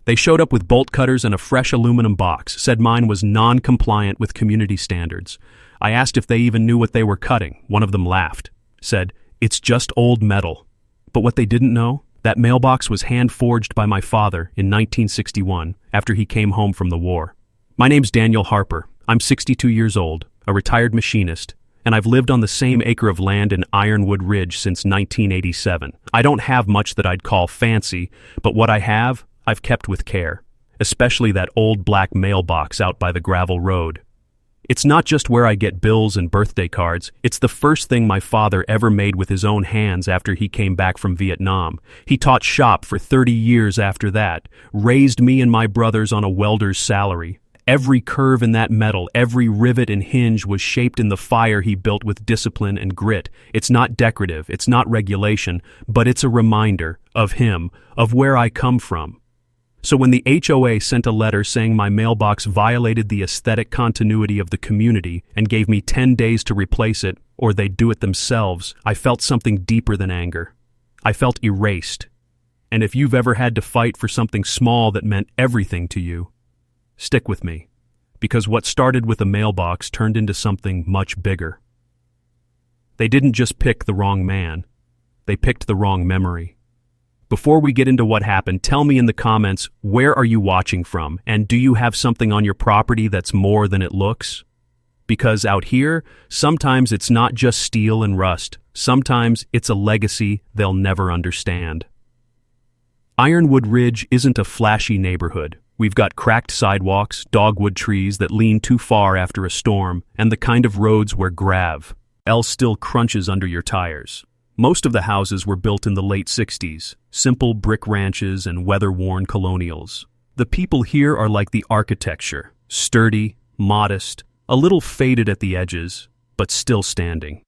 They showed up with bolt cutters and a fresh aluminum box, said mine was non-compliant with community standards. I asked if they even knew what they were cutting. One of them laughed, said, "It's just old metal." But what they didn't know? That mailbox was hand-forged by my father in 1961, after he came home from the war. My name's Daniel Harper. I'm 62 years old, a retired machinist, and I've lived on the same acre of land in Ironwood Ridge since 1987. I don't have much that I'd call fancy, but what I have, I've kept with care, especially that old black mailbox out by the gravel road. It's not just where I get bills and birthday cards, it's the first thing my father ever made with his own hands after he came back from Vietnam. He taught shop for 30 years after that, raised me and my brothers on a welder's salary. Every curve in that metal, every rivet and hinge was shaped in the fire he built with discipline and grit. It's not decorative, it's not regulation, but it's a reminder of him, of where I come from. So when the HOA sent a letter saying my mailbox violated the aesthetic continuity of the community and gave me 10 days to replace it, or they'd do it themselves, I felt something deeper than anger. I felt erased. And if you've ever had to fight for something small that meant everything to you, stick with me, because what started with a mailbox turned into something much bigger. They didn't just pick the wrong man, they picked the wrong memory. Before we get into what happened, tell me in the comments, where are you watching from, and do you have something on your property that's more than it looks? Because out here, sometimes it's not just steel and rust, sometimes it's a legacy they'll never understand. Ironwood Ridge isn't a flashy neighborhood. We've got cracked sidewalks, dogwood trees that lean too far after a storm, and the kind of roads where gravel still crunches under your tires. Most of the houses were built in the late 60s, simple brick ranches and weather-worn colonials. The people here are like the architecture, sturdy, modest, a little faded at the edges, but still standing.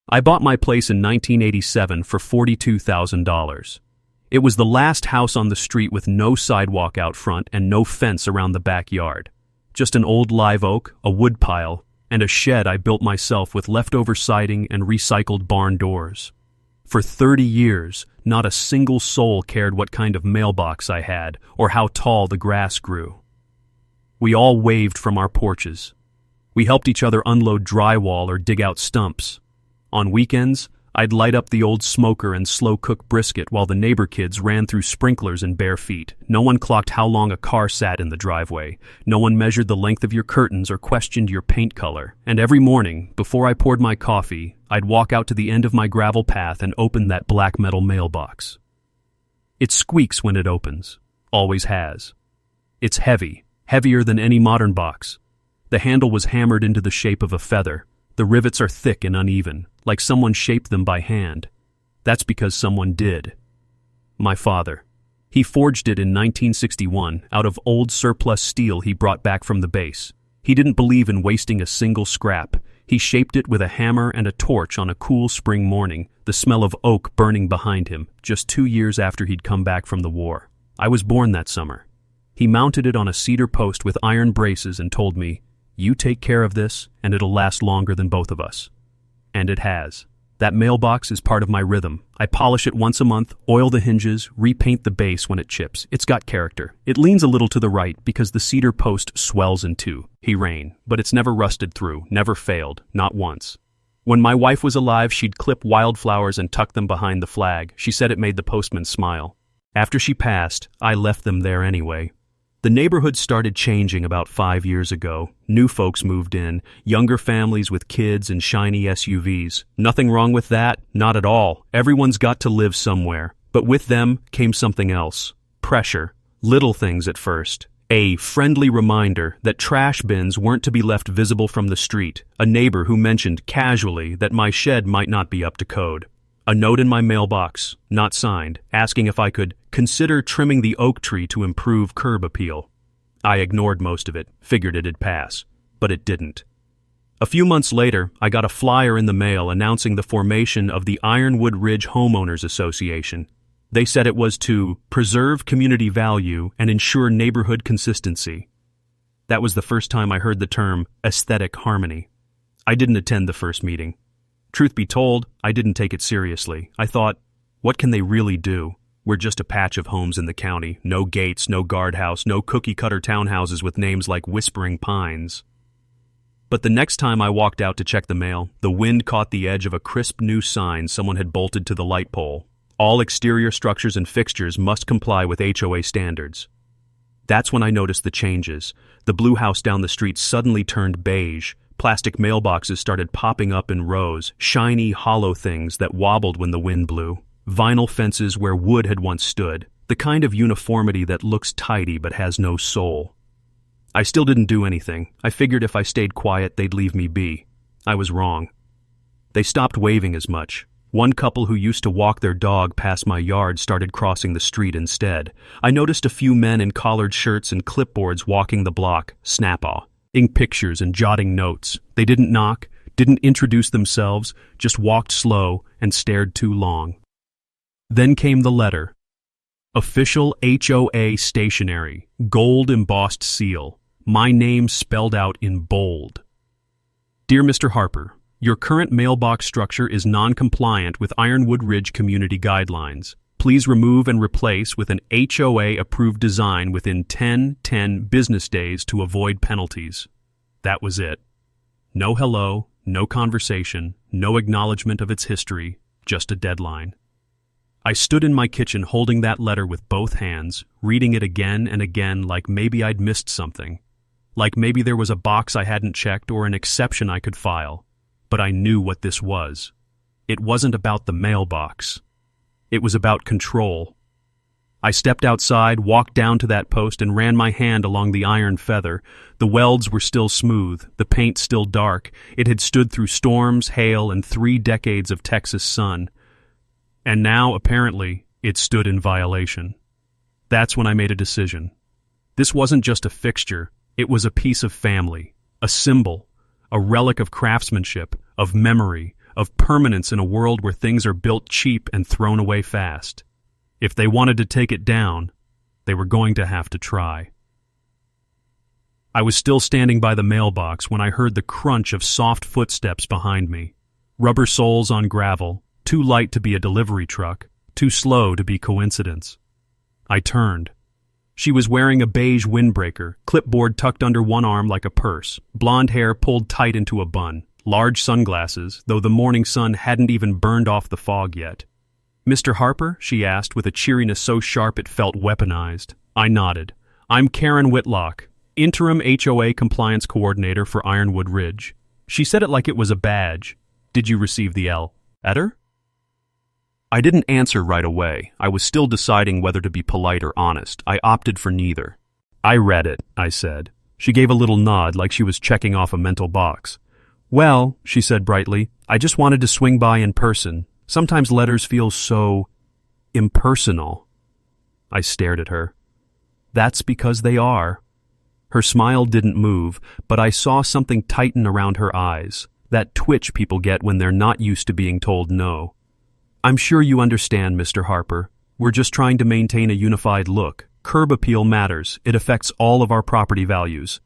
I bought my place in 1987 for $42,000. It was the last house on the street with no sidewalk out front and no fence around the backyard. Just an old live oak, a wood pile, and a shed I built myself with leftover siding and recycled barn doors. For 30 years, not a single soul cared what kind of mailbox I had or how tall the grass grew. We all waved from our porches. We helped each other unload drywall or dig out stumps. On weekends, I'd light up the old smoker and slow-cook brisket while the neighbor kids ran through sprinklers in bare feet. No one clocked how long a car sat in the driveway. No one measured the length of your curtains or questioned your paint color. And every morning, before I poured my coffee, I'd walk out to the end of my gravel path and open that black metal mailbox. It squeaks when it opens. Always has. It's heavy, heavier than any modern box. The handle was hammered into the shape of a feather. The rivets are thick and uneven, like someone shaped them by hand. That's because someone did. My father. He forged it in 1961 out of old surplus steel he brought back from the base. He didn't believe in wasting a single scrap. He shaped it with a hammer and a torch on a cool spring morning, the smell of oak burning behind him, just 2 years after he'd come back from the war. I was born that summer. He mounted it on a cedar post with iron braces and told me, "You take care of this, and it'll last longer than both of us." And it has. That mailbox is part of my rhythm. I polish it once a month, oil the hinges, repaint the base when it chips. It's got character. It leans a little to the right because the cedar post swells in two. He rain, but it's never rusted through, never failed, not once. When my wife was alive, she'd clip wildflowers and tuck them behind the flag. She said it made the postman smile. After she passed, I left them there anyway. The neighborhood started changing about 5 years ago. New folks moved in, younger families with kids and shiny SUVs. Nothing wrong with that, not at all. Everyone's got to live somewhere. But with them came something else. Pressure. Little things at first. A friendly reminder that trash bins weren't to be left visible from the street. A neighbor who mentioned casually that my shed might not be up to code. A note in my mailbox, not signed, asking if I could consider trimming the oak tree to improve curb appeal. I ignored most of it, figured it'd pass, but it didn't. A few months later, I got a flyer in the mail announcing the formation of the Ironwood Ridge Homeowners Association. They said it was to preserve community value and ensure neighborhood consistency. That was the first time I heard the term aesthetic harmony. I didn't attend the first meeting. Truth be told, I didn't take it seriously. I thought, what can they really do? We're just a patch of homes in the county. No gates, no guardhouse, no cookie-cutter townhouses with names like Whispering Pines. But the next time I walked out to check the mail, the wind caught the edge of a crisp new sign someone had bolted to the light pole. All exterior structures and fixtures must comply with HOA standards. That's when I noticed the changes. The blue house down the street suddenly turned beige. Plastic mailboxes started popping up in rows, shiny, hollow things that wobbled when the wind blew. Vinyl fences where wood had once stood, the kind of uniformity that looks tidy but has no soul. I still didn't do anything. I figured if I stayed quiet, they'd leave me be. I was wrong. They stopped waving as much. One couple who used to walk their dog past my yard started crossing the street instead. I noticed a few men in collared shirts and clipboards walking the block, snapping pictures and jotting notes. They didn't knock, didn't introduce themselves, just walked slow and stared too long. Then came the letter. Official HOA stationery, gold embossed seal. My name spelled out in bold. Dear Mr. Harper, your current mailbox structure is non-compliant with Ironwood Ridge Community Guidelines. Please remove and replace with an HOA-approved design within 10 business days to avoid penalties. That was it. No hello, no conversation, no acknowledgement of its history, just a deadline. I stood in my kitchen holding that letter with both hands, reading it again and again like maybe I'd missed something. Like maybe there was a box I hadn't checked or an exception I could file. But I knew what this was. It wasn't about the mailbox. It was about control. I stepped outside, walked down to that post, and ran my hand along the iron feather. The welds were still smooth, the paint still dark. It had stood through storms, hail, and 3 decades of Texas sun. And now, apparently, it stood in violation. That's when I made a decision. This wasn't just a fixture. It was a piece of family, a symbol, a relic of craftsmanship, of memory, of permanence in a world where things are built cheap and thrown away fast. If they wanted to take it down, they were going to have to try. I was still standing by the mailbox when I heard the crunch of soft footsteps behind me. Rubber soles on gravel, too light to be a delivery truck, too slow to be coincidence. I turned. She was wearing a beige windbreaker, clipboard tucked under one arm like a purse, blonde hair pulled tight into a bun, large sunglasses, though the morning sun hadn't even burned off the fog yet. Mr. Harper? She asked with a cheeriness so sharp it felt weaponized. I nodded. I'm Karen Whitlock, Interim HOA Compliance Coordinator for Ironwood Ridge. She said it like it was a badge. Did you receive the letter? I didn't answer right away. I was still deciding whether to be polite or honest. I opted for neither. I read it, I said. She gave a little nod like she was checking off a mental box. Well, she said brightly, I just wanted to swing by in person. Sometimes letters feel so impersonal. I stared at her. That's because they are. Her smile didn't move, but I saw something tighten around her eyes, that twitch people get when they're not used to being told no. I'm sure you understand, Mr. Harper. We're just trying to maintain a unified look. Curb appeal matters. It affects all of our property values.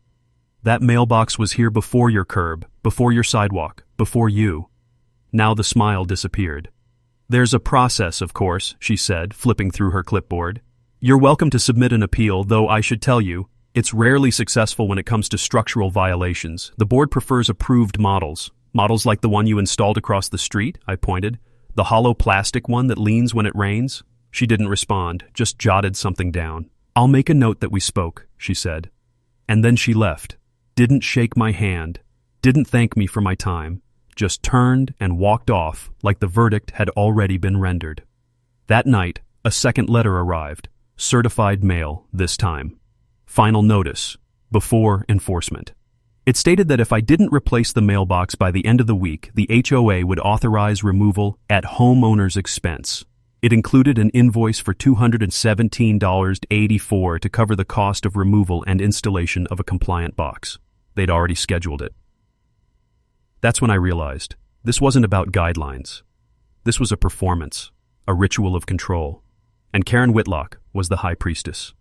That mailbox was here before your curb, before your sidewalk, before you. Now the smile disappeared. There's a process, of course, she said, flipping through her clipboard. You're welcome to submit an appeal, though I should tell you, it's rarely successful when it comes to structural violations. The board prefers approved models. Models like the one you installed across the street, I pointed. The hollow plastic one that leans when it rains? She didn't respond, just jotted something down. I'll make a note that we spoke, she said. And then she left. Didn't shake my hand. Didn't thank me for my time. Just turned and walked off like the verdict had already been rendered. That night, a second letter arrived. Certified mail, this time. Final notice. Before enforcement. It stated that if I didn't replace the mailbox by the end of the week, the HOA would authorize removal at homeowner's expense. It included an invoice for $217.84 to cover the cost of removal and installation of a compliant box. They'd already scheduled it. That's when I realized this wasn't about guidelines. This was a performance, a ritual of control. And Karen Whitlock was the high priestess.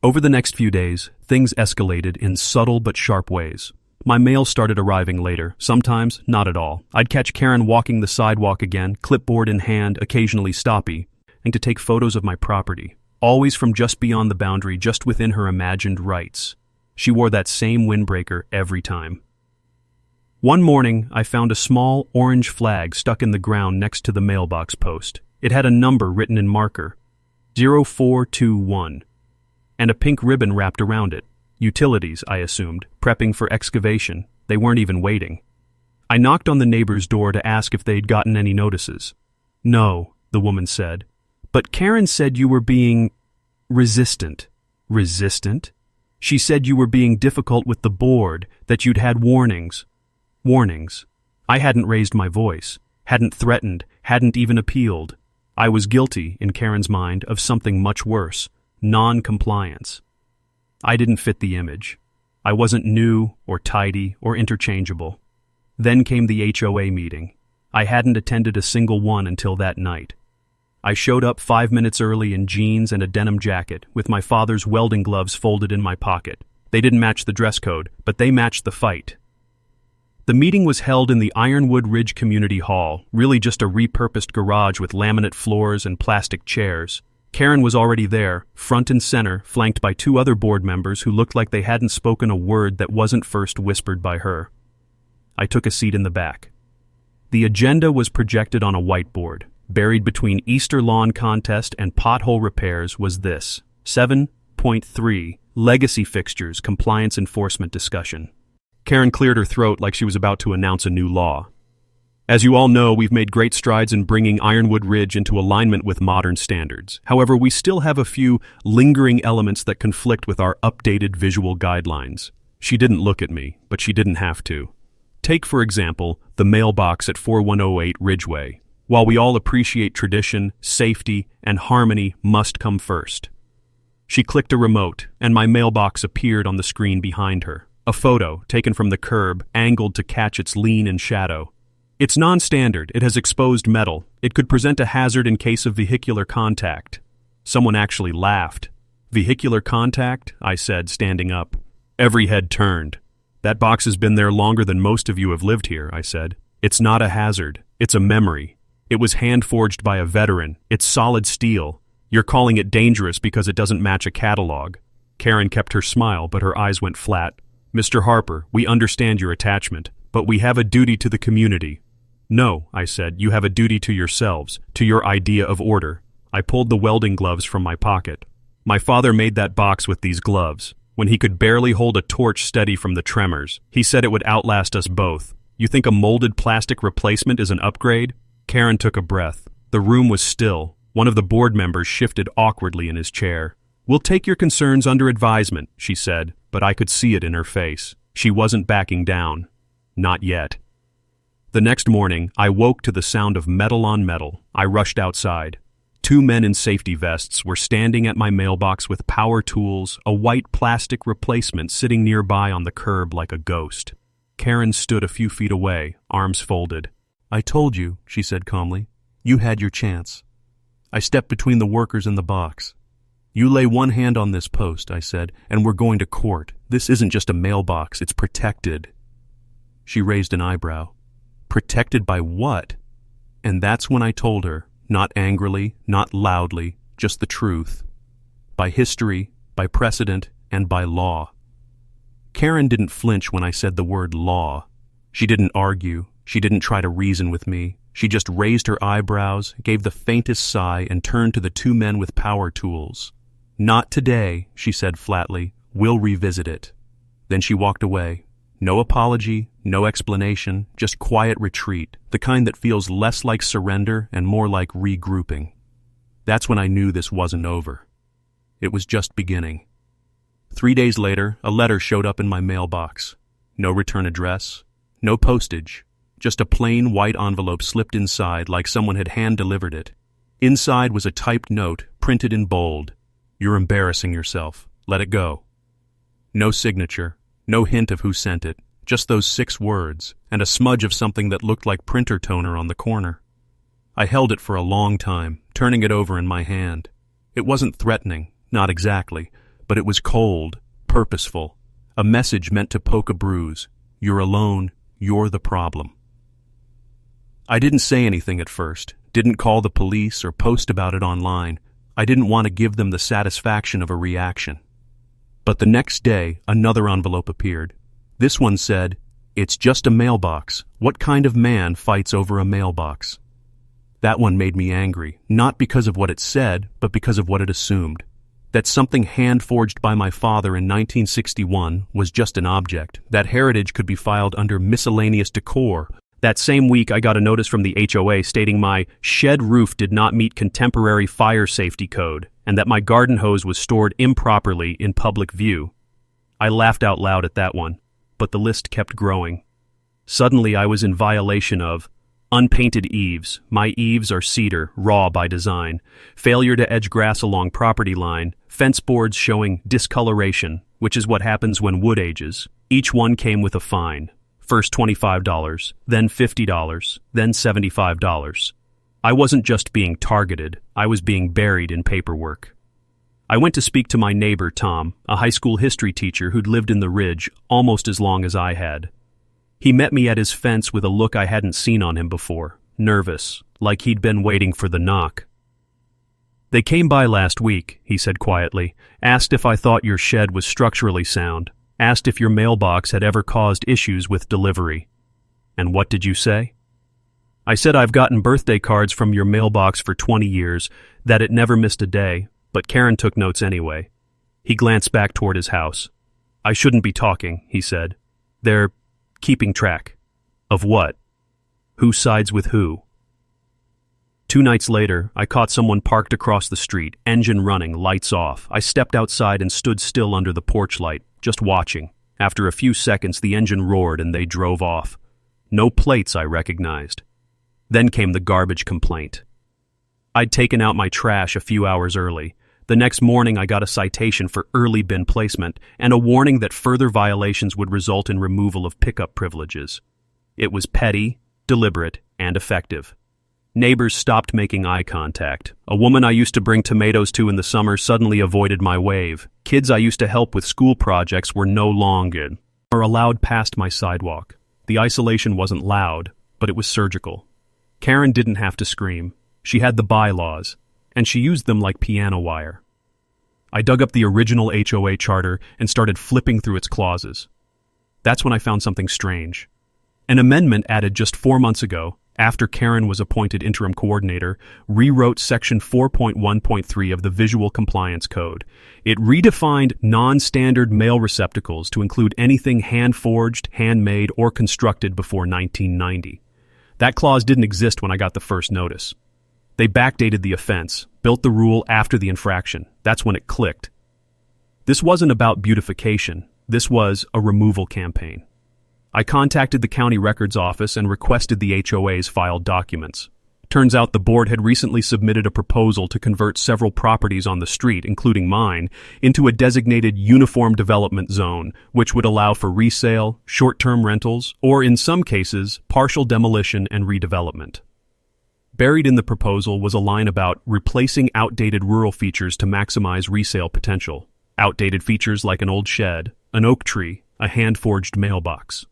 Over the next few days, things escalated in subtle but sharp ways. My mail started arriving later, sometimes not at all. I'd catch Karen walking the sidewalk again, clipboard in hand, occasionally stoppy. and to take photos of my property, always from just beyond the boundary, just within her imagined rights. She wore that same windbreaker every time. One morning, I found a small orange flag stuck in the ground next to the mailbox post. It had a number written in marker, 0421, and a pink ribbon wrapped around it. Utilities, I assumed, prepping for excavation. They weren't even waiting. I knocked on the neighbor's door to ask if they'd gotten any notices. No, the woman said. But Karen said you were being resistant. Resistant? She said you were being difficult with the board, that you'd had warnings. Warnings. I hadn't raised my voice, hadn't threatened, hadn't even appealed. I was guilty, in Karen's mind, of something much worse, non-compliance. I didn't fit the image. I wasn't new or tidy or interchangeable. Then came the HOA meeting. I hadn't attended a single one until that night. I showed up 5 minutes early in jeans and a denim jacket, with my father's welding gloves folded in my pocket. They didn't match the dress code, but they matched the fight. The meeting was held in the Ironwood Ridge Community Hall, really just a repurposed garage with laminate floors and plastic chairs. Karen was already there, front and center, flanked by 2 other board members who looked like they hadn't spoken a word that wasn't first whispered by her. I took a seat in the back. The agenda was projected on a whiteboard. Buried between Easter lawn contest and pothole repairs was this: 7.3 Legacy Fixtures Compliance Enforcement Discussion. Karen cleared her throat like she was about to announce a new law. As you all know, we've made great strides in bringing Ironwood Ridge into alignment with modern standards. However, we still have a few lingering elements that conflict with our updated visual guidelines. She didn't look at me, but she didn't have to. Take, for example, the mailbox at 4108 Ridgeway. While we all appreciate tradition, safety, and harmony must come first. She clicked a remote, and my mailbox appeared on the screen behind her. A photo, taken from the curb, angled to catch its lean in shadow. It's non-standard. It has exposed metal. It could present a hazard in case of vehicular contact. Someone actually laughed. Vehicular contact? I said, standing up. Every head turned. That box has been there longer than most of you have lived here, I said. It's not a hazard. It's a memory. It was hand-forged by a veteran. It's solid steel. You're calling it dangerous because it doesn't match a catalog. Karen kept her smile, but her eyes went flat. Mr. Harper, we understand your attachment, but we have a duty to the community. No, I said, you have a duty to yourselves, to your idea of order. I pulled the welding gloves from my pocket. My father made that box with these gloves. When he could barely hold a torch steady from the tremors, he said it would outlast us both. You think a molded plastic replacement is an upgrade? Karen took a breath. The room was still. One of the board members shifted awkwardly in his chair. We'll take your concerns under advisement, she said, but I could see it in her face. She wasn't backing down. Not yet. The next morning, I woke to the sound of metal on metal. I rushed outside. 2 men in safety vests were standing at my mailbox with power tools, a white plastic replacement sitting nearby on the curb like a ghost. Karen stood a few feet away, arms folded. I told you, she said calmly. You had your chance. I stepped between the workers and the box. You lay one hand on this post, I said, and we're going to court. This isn't just a mailbox, it's protected. She raised an eyebrow. Protected by what? And that's when I told her, not angrily, not loudly, just the truth. By history, by precedent, and by law. Karen didn't flinch when I said the word law. She didn't argue. She didn't try to reason with me. She just raised her eyebrows, gave the faintest sigh, and turned to the 2 men with power tools. Not today, she said flatly. We'll revisit it. Then she walked away. No apology, no explanation, just quiet retreat, the kind that feels less like surrender and more like regrouping. That's when I knew this wasn't over. It was just beginning. 3 days later, a letter showed up in my mailbox. No return address, no postage, just a plain white envelope slipped inside like someone had hand-delivered it. Inside was a typed note, printed in bold. You're embarrassing yourself. Let it go. No signature, no hint of who sent it, just those 6 words, and a smudge of something that looked like printer toner on the corner. I held it for a long time, turning it over in my hand. It wasn't threatening, not exactly, but it was cold, purposeful, a message meant to poke a bruise. You're alone, you're the problem. I didn't say anything at first, Didn't call the police or post about it online. I didn't want to give them the satisfaction of a reaction. But the next day, another envelope appeared. This one said, "It's just a mailbox. What kind of man fights over a mailbox?" That one made me angry, not because of what it said, but because of what it assumed. That something hand-forged by my father in 1961 was just an object, that heritage could be filed under miscellaneous decor. That same week, I got a notice from the HOA stating my shed roof did not meet contemporary fire safety code, and that my garden hose was stored improperly in public view. I laughed out loud at that one, but the list kept growing. Suddenly, I was in violation of unpainted eaves. My eaves are cedar, raw by design. Failure to edge grass along property line. Fence boards showing discoloration, which is what happens when wood ages. Each one came with a fine. First $25, then $50, then $75. I wasn't just being targeted, I was being buried in paperwork. I went to speak to my neighbor, Tom, a high school history teacher who'd lived in the Ridge almost as long as I had. He met me at his fence with a look I hadn't seen on him before, nervous, like he'd been waiting for the knock. "They came by last week," he said quietly, "asked if I thought your shed was structurally sound, asked if your mailbox had ever caused issues with delivery." "And what did you say?" "I said I've gotten birthday cards from your mailbox for 20 years, that it never missed a day, but Karen took notes anyway." He glanced back toward his house. "I shouldn't be talking," he said. "They're keeping track." "Of what? Who sides with who?" 2 nights later, I caught someone parked across the street, engine running, lights off. I stepped outside and stood still under the porch light, just watching. After a few seconds, the engine roared and they drove off. No plates I recognized. Then came the garbage complaint. I'd taken out my trash a few hours early. The next morning, I got a citation for early bin placement and a warning that further violations would result in removal of pickup privileges. It was petty, deliberate, and effective. Neighbors stopped making eye contact. A woman I used to bring tomatoes to in the summer suddenly avoided my wave. Kids I used to help with school projects were no longer allowed past my sidewalk. The isolation wasn't loud, but it was surgical. Karen didn't have to scream. She had the bylaws, and she used them like piano wire. I dug up the original HOA charter and started flipping through its clauses. That's when I found something strange. An amendment added just 4 months ago, after Karen was appointed interim coordinator, rewrote Section 4.1.3 of the Visual Compliance Code. It redefined non-standard mail receptacles to include anything hand-forged, handmade, or constructed before 1990. That clause didn't exist when I got the first notice. They backdated the offense, built the rule after the infraction. That's when it clicked. This wasn't about beautification. This was a removal campaign. I contacted the county records office and requested the HOA's filed documents. Turns out the board had recently submitted a proposal to convert several properties on the street, including mine, into a designated uniform development zone, which would allow for resale, short-term rentals, or in some cases, partial demolition and redevelopment. Buried in the proposal was a line about replacing outdated rural features to maximize resale potential. Outdated features like an old shed, an oak tree, a hand-forged mailbox.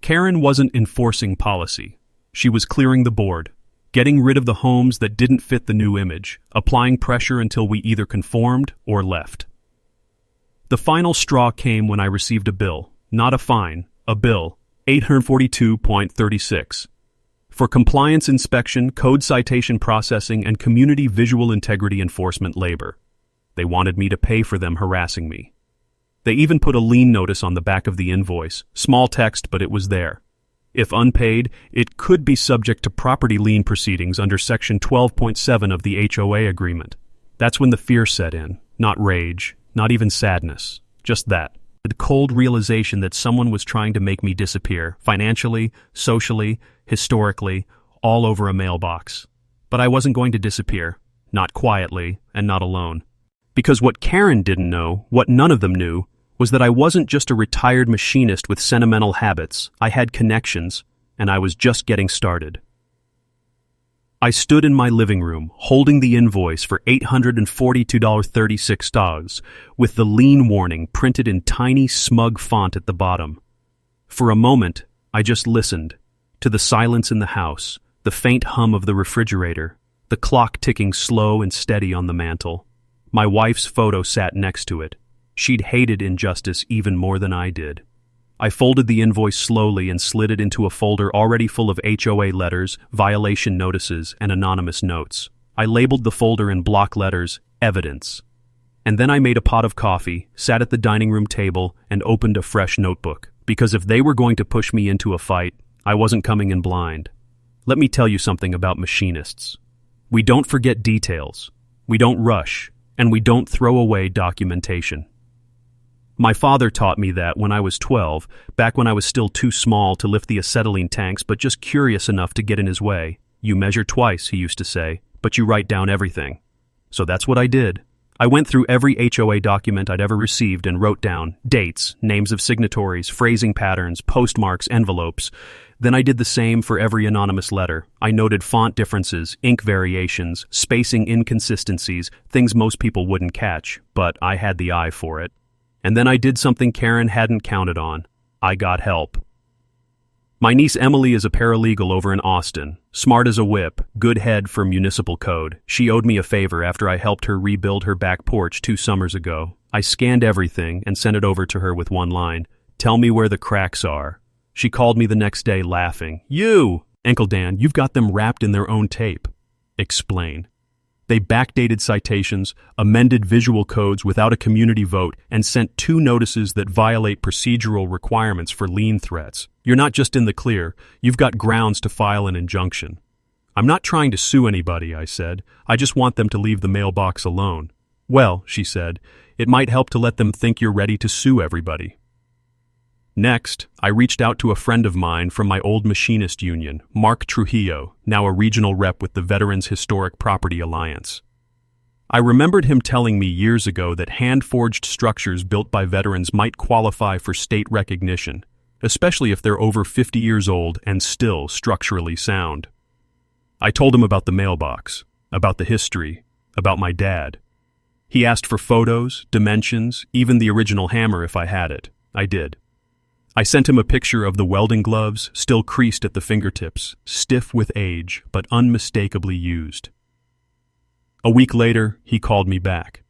Karen wasn't enforcing policy. She was clearing the board, getting rid of the homes that didn't fit the new image, applying pressure until we either conformed or left. The final straw came when I received a bill, not a fine, a bill, $842.36. For compliance inspection, code citation processing, and community visual integrity enforcement labor. They wanted me to pay for them harassing me. They even put a lien notice on the back of the invoice, small text, but it was there. If unpaid, it could be subject to property lien proceedings under Section 12.7 of the HOA agreement. That's when the fear set in, not rage, not even sadness, just that. The cold realization that someone was trying to make me disappear, financially, socially, historically, all over a mailbox. But I wasn't going to disappear, not quietly and not alone. Because what Karen didn't know, what none of them knew, was that I wasn't just a retired machinist with sentimental habits. I had connections, and I was just getting started. I stood in my living room, holding the invoice for $842.36, with the lien warning printed in tiny, smug font at the bottom. For a moment, I just listened, to the silence in the house, the faint hum of the refrigerator, the clock ticking slow and steady on the mantel. My wife's photo sat next to it. She'd hated injustice even more than I did. I folded the invoice slowly and slid it into a folder already full of HOA letters, violation notices, and anonymous notes. I labeled the folder in block letters, Evidence. And then I made a pot of coffee, sat at the dining room table, and opened a fresh notebook. Because if they were going to push me into a fight, I wasn't coming in blind. Let me tell you something about machinists. We don't forget details, we don't rush, and we don't throw away documentation. My father taught me that when I was 12, back when I was still too small to lift the acetylene tanks but just curious enough to get in his way. You measure twice, he used to say, but you write down everything. So that's what I did. I went through every HOA document I'd ever received and wrote down dates, names of signatories, phrasing patterns, postmarks, envelopes. Then I did the same for every anonymous letter. I noted font differences, ink variations, spacing inconsistencies, things most people wouldn't catch, but I had the eye for it. And then I did something Karen hadn't counted on. I got help. My niece Emily is a paralegal over in Austin, smart as a whip, good head for municipal code. She owed me a favor after I helped her rebuild her back porch 2 summers ago. I scanned everything and sent it over to her with one line, "Tell me where the cracks are." She called me the next day laughing. "You, Uncle Dan, you've got them wrapped in their own tape." Explain. They backdated citations, amended visual codes without a community vote, and sent 2 notices that violate procedural requirements for lien threats. You're not just in the clear, you've got grounds to file an injunction. "I'm not trying to sue anybody," I said. "I just want them to leave the mailbox alone." "Well," she said, "it might help to let them think you're ready to sue everybody." Next, I reached out to a friend of mine from my old machinist union, Mark Trujillo, now a regional rep with the Veterans Historic Property Alliance. I remembered him telling me years ago that hand-forged structures built by veterans might qualify for state recognition, especially if they're over 50 years old and still structurally sound. I told him about the mailbox, about the history, about my dad. He asked for photos, dimensions, even the original hammer if I had it. I did. I sent him a picture of the welding gloves, still creased at the fingertips, stiff with age, but unmistakably used. A week later, he called me back.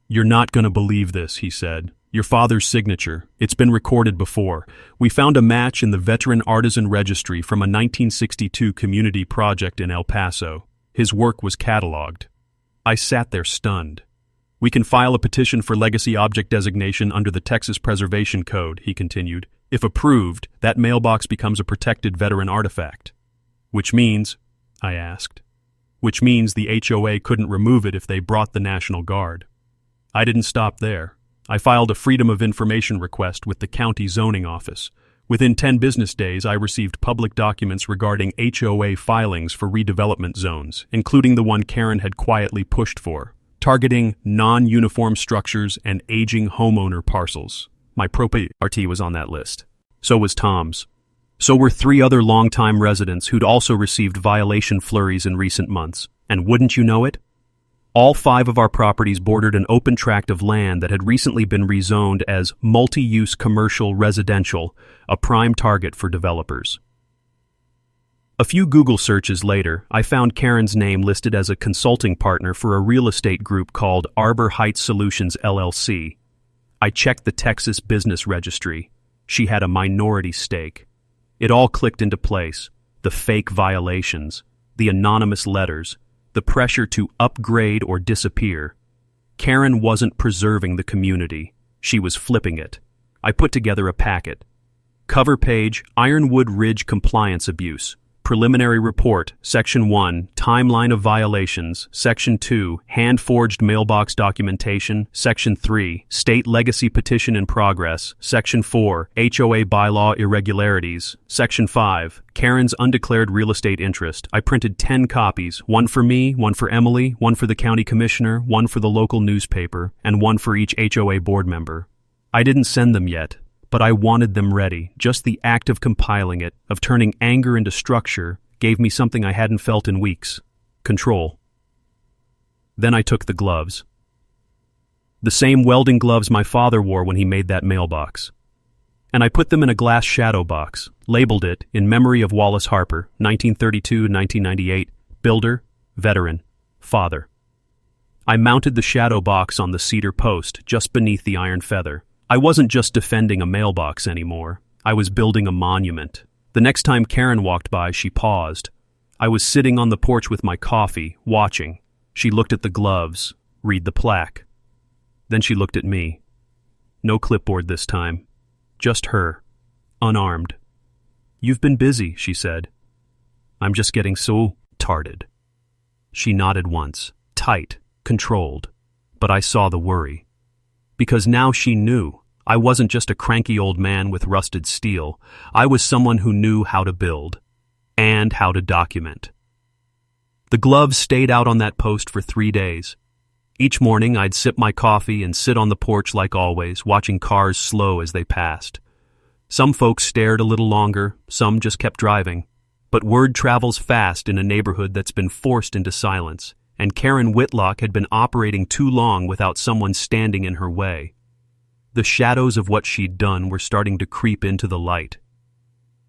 "You're not going to believe this," he said. "Your father's signature. It's been recorded before. We found a match in the Veteran Artisan Registry from a 1962 community project in El Paso. His work was cataloged." I sat there stunned. "We can file a petition for legacy object designation under the Texas Preservation Code," he continued. "If approved, that mailbox becomes a protected veteran artifact." "Which means," I asked, "which means the HOA couldn't remove it if they brought the National Guard." I didn't stop there. I filed a Freedom of Information request with the county zoning office. Within 10 business days, I received public documents regarding HOA filings for redevelopment zones, including the one Karen had quietly pushed for, targeting non-uniform structures and aging homeowner parcels. My property was on that list. So was Tom's. So were 3 other longtime residents who'd also received violation flurries in recent months. And wouldn't you know it? All 5 of our properties bordered an open tract of land that had recently been rezoned as multi-use commercial residential, a prime target for developers. A few Google searches later, I found Karen's name listed as a consulting partner for a real estate group called Arbor Heights Solutions, LLC. I checked the Texas Business Registry. She had a minority stake. It all clicked into place. The fake violations, the anonymous letters, the pressure to upgrade or disappear. Karen wasn't preserving the community. She was flipping it. I put together a packet. Cover page, Ironwood Ridge compliance abuse. Preliminary Report, Section 1, Timeline of Violations, Section 2, Hand-Forged Mailbox Documentation, Section 3, State Legacy Petition in Progress, Section 4, HOA Bylaw Irregularities, Section 5, Karen's Undeclared Real Estate Interest. I printed 10 copies, one for me, one for Emily, one for the county commissioner, one for the local newspaper, and one for each HOA board member. I didn't send them yet, but I wanted them ready. Just the act of compiling it, of turning anger into structure, gave me something I hadn't felt in weeks: control. Then I took the gloves. The same welding gloves my father wore when he made that mailbox. and I put them in a glass shadow box, labeled it, in memory of Wallace Harper, 1932-1998, builder, veteran, father. I mounted the shadow box on the cedar post just beneath the iron feather. I wasn't just defending a mailbox anymore. I was building a monument. The next time Karen walked by, she paused. I was sitting on the porch with my coffee, watching. She looked at the gloves, read the plaque. Then she looked at me. No clipboard this time. Just her, unarmed. "You've been busy," she said. "I'm just getting so tarted." She nodded once, tight, controlled, but I saw the worry. Because now she knew. I wasn't just a cranky old man with rusted steel. I was someone who knew how to build, and how to document. The gloves stayed out on that post for 3 days. Each morning I'd sip my coffee and sit on the porch like always, watching cars slow as they passed. Some folks stared a little longer, some just kept driving. But word travels fast in a neighborhood that's been forced into silence, and Karen Whitlock had been operating too long without someone standing in her way. The shadows of what she'd done were starting to creep into the light.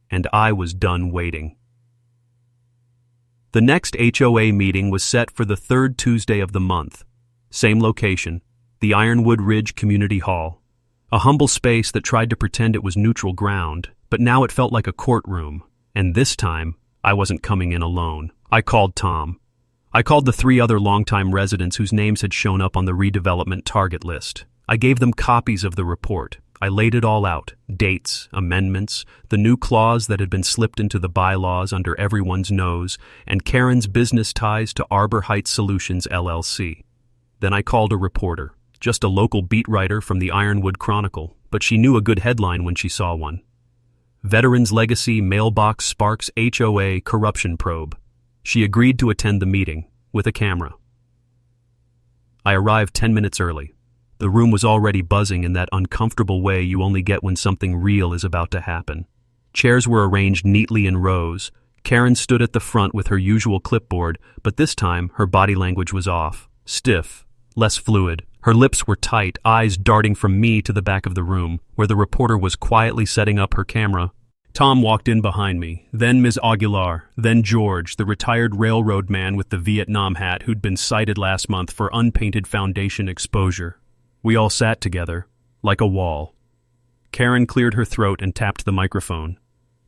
And I was done waiting. The next HOA meeting was set for the third Tuesday of the month. Same location, the Ironwood Ridge Community Hall. A humble space that tried to pretend it was neutral ground, but now it felt like a courtroom. And this time, I wasn't coming in alone. I called Tom. I called the 3 other longtime residents whose names had shown up on the redevelopment target list. I gave them copies of the report. I laid it all out. Dates, amendments, the new clause that had been slipped into the bylaws under everyone's nose, and Karen's business ties to Arbor Heights Solutions, LLC. Then I called a reporter, just a local beat writer from the Ironwood Chronicle, but she knew a good headline when she saw one. Veterans Legacy Mailbox Sparks HOA Corruption Probe. She agreed to attend the meeting, with a camera. I arrived 10 minutes early. The room was already buzzing in that uncomfortable way you only get when something real is about to happen. Chairs were arranged neatly in rows. Karen stood at the front with her usual clipboard, but this time her body language was off, stiff, less fluid. Her lips were tight, eyes darting from me to the back of the room, where the reporter was quietly setting up her camera. Tom walked in behind me, then Ms. Aguilar, then George, the retired railroad man with the Vietnam hat who'd been cited last month for unpainted foundation exposure. We all sat together, like a wall. Karen cleared her throat and tapped the microphone.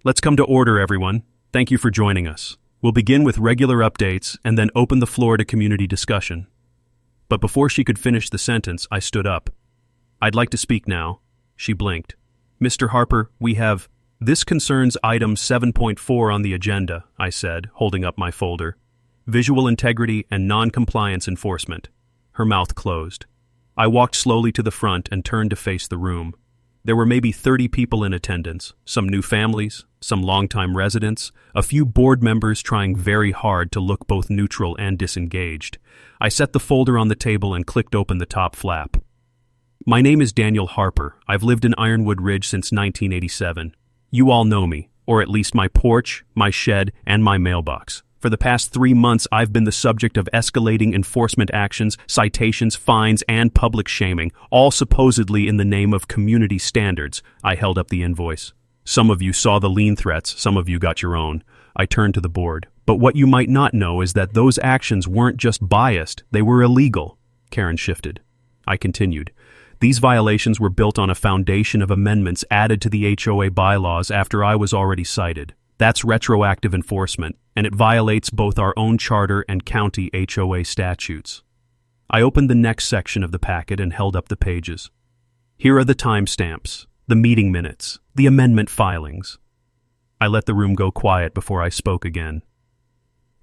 "Let's come to order, everyone. Thank you for joining us. We'll begin with regular updates and then open the floor to community discussion." But before she could finish the sentence, I stood up. "I'd like to speak now." She blinked. "Mr. Harper, we have... This concerns item 7.4 on the agenda," I said, holding up my folder. "Visual integrity and non-compliance enforcement." Her mouth closed. I walked slowly to the front and turned to face the room. There were maybe 30 people in attendance, some new families, some longtime residents, a few board members trying very hard to look both neutral and disengaged. I set the folder on the table and clicked open the top flap. "My name is Daniel Harper. I've lived in Ironwood Ridge since 1987. You all know me, or at least my porch, my shed, and my mailbox. For the past 3 months, I've been the subject of escalating enforcement actions, citations, fines, and public shaming, all supposedly in the name of community standards." I held up the invoice. "Some of you saw the lien threats, some of you got your own." I turned to the board. "But what you might not know is that those actions weren't just biased, they were illegal." Karen shifted. I continued. "These violations were built on a foundation of amendments added to the HOA bylaws after I was already cited. That's retroactive enforcement, and it violates both our own charter and county HOA statutes." I opened the next section of the packet and held up the pages. "Here are the timestamps, the meeting minutes, the amendment filings." I let the room go quiet before I spoke again.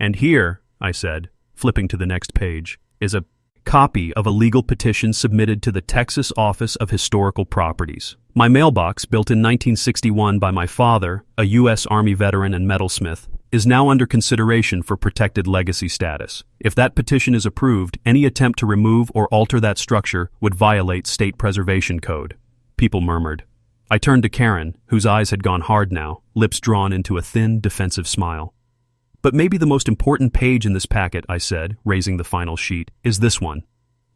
"And here," I said, flipping to the next page, "is a copy of a legal petition submitted to the Texas Office of Historical Properties. My mailbox, built in 1961 by my father, a U.S. Army veteran and metalsmith, is now under consideration for protected legacy status. If that petition is approved, any attempt to remove or alter that structure would violate state preservation code." People murmured. I turned to Karen, whose eyes had gone hard now, lips drawn into a thin, defensive smile. "But maybe the most important page in this packet," I said, raising the final sheet, "is this one."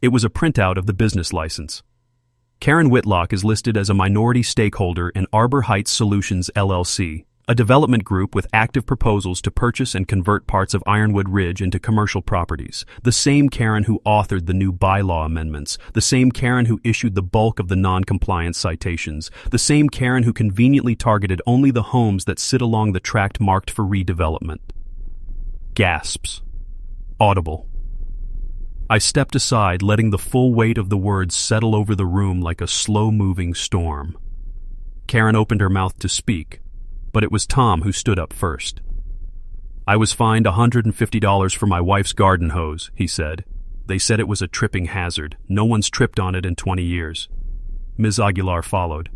It was a printout of the business license. Karen Whitlock is listed as a minority stakeholder in Arbor Heights Solutions LLC, a development group with active proposals to purchase and convert parts of Ironwood Ridge into commercial properties. The same Karen who authored the new bylaw amendments, the same Karen who issued the bulk of the non-compliance citations, the same Karen who conveniently targeted only the homes that sit along the tract marked for redevelopment. Gasps. Audible. I stepped aside, letting the full weight of the words settle over the room like a slow-moving storm. Karen opened her mouth to speak, but it was Tom who stood up first. "I was fined $150 for my wife's garden hose," he said. "They said it was a tripping hazard. No one's tripped on it in 20 years. Ms. Aguilar followed.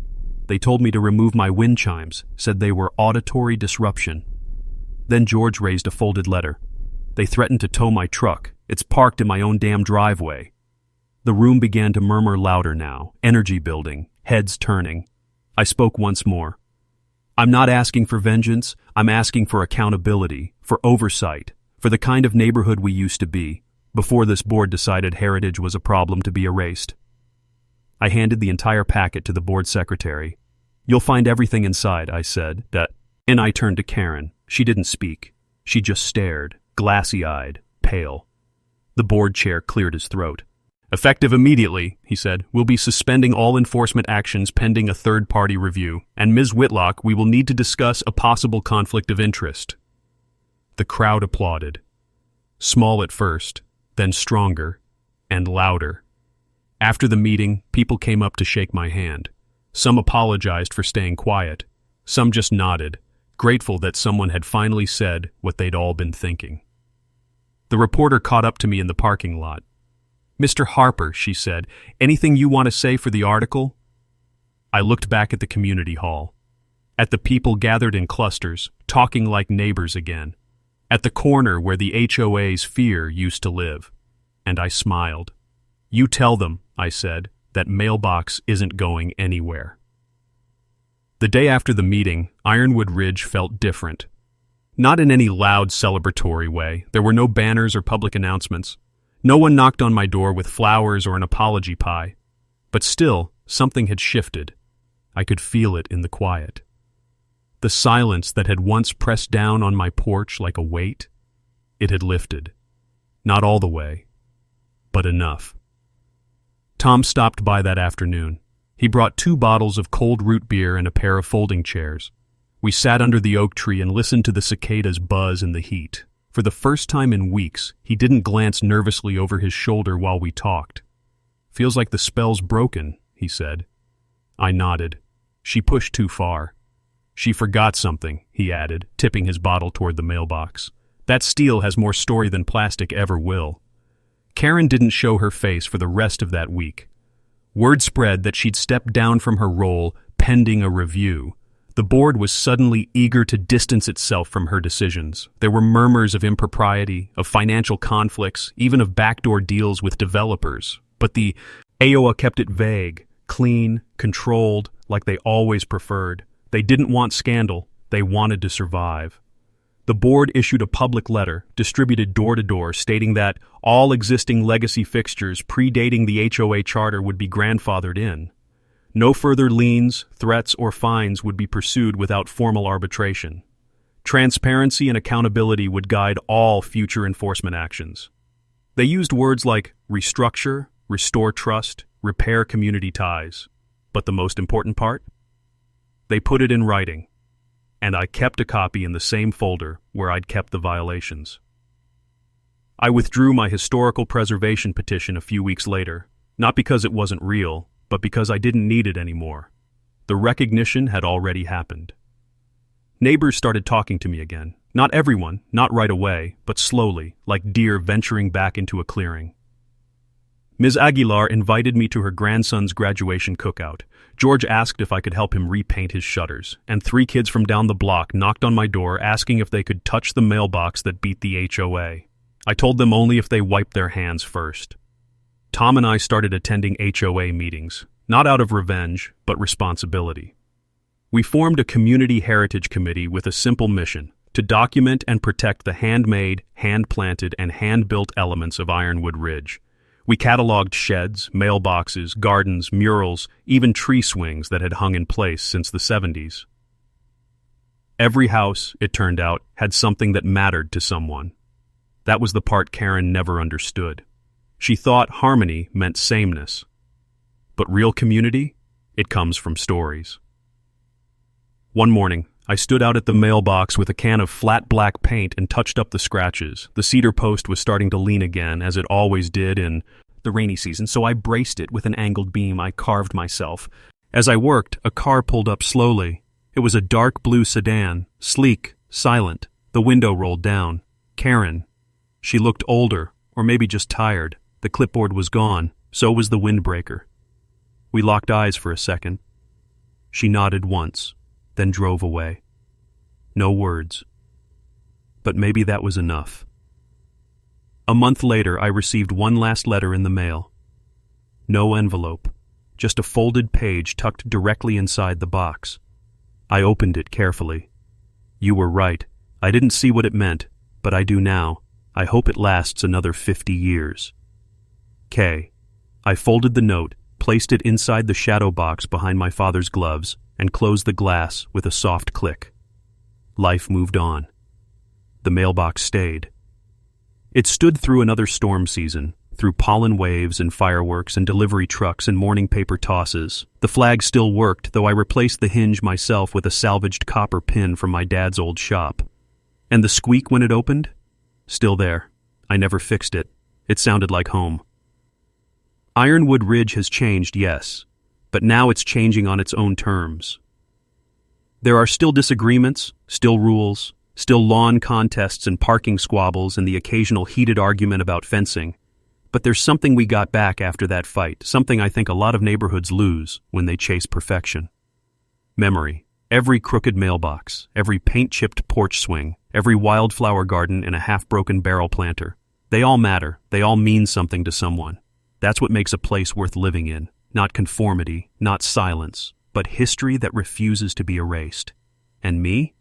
"They told me to remove my wind chimes, said they were auditory disruption." Then George raised a folded letter. "They threatened to tow my truck. It's parked in my own damn driveway." The room began to murmur louder now, energy building, heads turning. I spoke once more. "I'm not asking for vengeance. I'm asking for accountability, for oversight, for the kind of neighborhood we used to be, before this board decided heritage was a problem to be erased." I handed the entire packet to the board secretary. "You'll find everything inside," I said. And I turned to Karen. She didn't speak. She just stared, glassy-eyed, pale. The board chair cleared his throat. "Effective immediately," he said, "we'll be suspending all enforcement actions pending a third-party review. And Ms. Whitlock, we will need to discuss a possible conflict of interest." The crowd applauded. Small at first, then stronger, and louder. After the meeting, people came up to shake my hand. Some apologized for staying quiet. Some just nodded, grateful that someone had finally said what they'd all been thinking. The reporter caught up to me in the parking lot. "Mr. Harper," she said, "anything you want to say for the article?" I looked back at the community hall, at the people gathered in clusters, talking like neighbors again, at the corner where the HOA's fear used to live, and I smiled. "You tell them," I said, "that Mailbox isn't going anywhere." The day after the meeting, Ironwood Ridge felt different. Not in any loud celebratory way. There were no banners or public announcements. No one knocked on my door with flowers or an apology pie. But still, something had shifted. I could feel it in the quiet. The silence that had once pressed down on my porch like a weight, it had lifted. Not all the way, but enough. Tom stopped by that afternoon. He brought 2 bottles of cold root beer and a pair of folding chairs. We sat under the oak tree and listened to the cicadas buzz in the heat. For the first time in weeks, he didn't glance nervously over his shoulder while we talked. "Feels like the spell's broken," he said. I nodded. "She pushed too far." "She forgot something," he added, tipping his bottle toward the mailbox. "That steel has more story than plastic ever will." Karen didn't show her face for the rest of that week. Word spread that she'd stepped down from her role pending a review. The board was suddenly eager to distance itself from her decisions. There were murmurs of impropriety, of financial conflicts, even of backdoor deals with developers. But the HOA kept it vague, clean, controlled, like they always preferred. They didn't want scandal. They wanted to survive. The board issued a public letter, distributed door-to-door, stating that all existing legacy fixtures predating the HOA charter would be grandfathered in. No further liens, threats, or fines would be pursued without formal arbitration. Transparency and accountability would guide all future enforcement actions. They used words like restructure, restore trust, repair community ties. But the most important part? They put it in writing, and I kept a copy in the same folder where I'd kept the violations. I withdrew my historical preservation petition a few weeks later, not because it wasn't real, but because I didn't need it anymore. The recognition had already happened. Neighbors started talking to me again. Not everyone, not right away, but slowly, like deer venturing back into a clearing. Ms. Aguilar invited me to her grandson's graduation cookout. George asked if I could help him repaint his shutters, and 3 kids from down the block knocked on my door asking if they could touch the mailbox that beat the HOA. I told them only if they wiped their hands first. Tom and I started attending HOA meetings, not out of revenge, but responsibility. We formed a community heritage committee with a simple mission: to document and protect the handmade, hand-planted, and hand-built elements of Ironwood Ridge. We cataloged sheds, mailboxes, gardens, murals, even tree swings that had hung in place since the 70s. Every house, it turned out, had something that mattered to someone. That was the part Karen never understood. She thought harmony meant sameness. But real community? It comes from stories. One morning, I stood out at the mailbox with a can of flat black paint and touched up the scratches. The cedar post was starting to lean again, as it always did in the rainy season, so I braced it with an angled beam I carved myself. As I worked, a car pulled up slowly. It was a dark blue sedan, sleek, silent. The window rolled down. Karen. She looked older, or maybe just tired. The clipboard was gone, so was the windbreaker. We locked eyes for a second. She nodded once, then drove away. No words. But maybe that was enough. A month later, I received one last letter in the mail. No envelope, just a folded page tucked directly inside the box. I opened it carefully. You were right. I didn't see what it meant, but I do now. I hope it lasts another 50 years. K. I folded the note, placed it inside the shadow box behind my father's gloves, and closed the glass with a soft click. Life moved on. The mailbox stayed. It stood through another storm season, through pollen waves and fireworks and delivery trucks and morning paper tosses. The flag still worked, though I replaced the hinge myself with a salvaged copper pin from my dad's old shop. And the squeak when it opened? Still there. I never fixed it. It sounded like home. Ironwood Ridge has changed, yes, but now it's changing on its own terms. There are still disagreements, still rules, still lawn contests and parking squabbles and the occasional heated argument about fencing. But there's something we got back after that fight, something I think a lot of neighborhoods lose when they chase perfection. Memory. Every crooked mailbox, every paint-chipped porch swing, every wildflower garden and a half-broken barrel planter. They all matter. They all mean something to someone. That's what makes a place worth living in. Not conformity, not silence, but history that refuses to be erased. And me?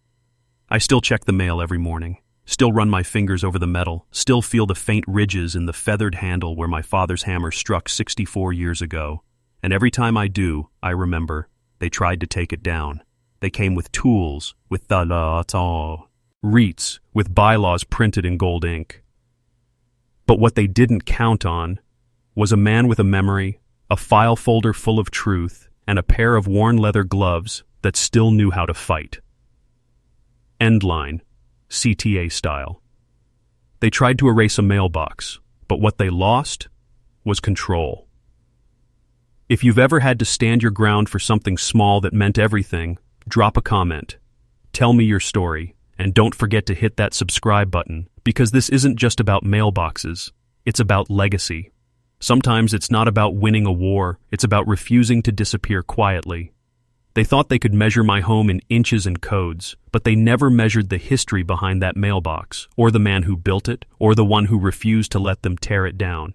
I still check the mail every morning, still run my fingers over the metal, still feel the faint ridges in the feathered handle where my father's hammer struck 64 years ago. And every time I do, I remember, they tried to take it down. They came with tools, with wreaths, with bylaws printed in gold ink. But what they didn't count on was a man with a memory, a file folder full of truth, and a pair of worn leather gloves that still knew how to fight. Endline, CTA style. They tried to erase a mailbox, but what they lost was control. If you've ever had to stand your ground for something small that meant everything, drop a comment. Tell me your story, and don't forget to hit that subscribe button, because this isn't just about mailboxes, it's about legacy. Sometimes it's not about winning a war, it's about refusing to disappear quietly. They thought they could measure my home in inches and codes, but they never measured the history behind that mailbox, or the man who built it, or the one who refused to let them tear it down.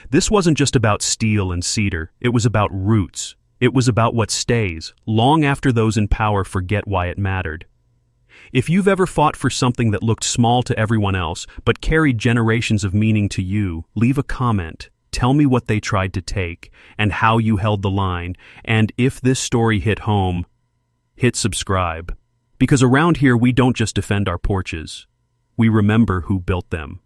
This wasn't just about steel and cedar, it was about roots. It was about what stays, long after those in power forget why it mattered. If you've ever fought for something that looked small to everyone else, but carried generations of meaning to you, leave a comment. Tell me what they tried to take, and how you held the line, and if this story hit home, hit subscribe. Because around here we don't just defend our porches, we remember who built them.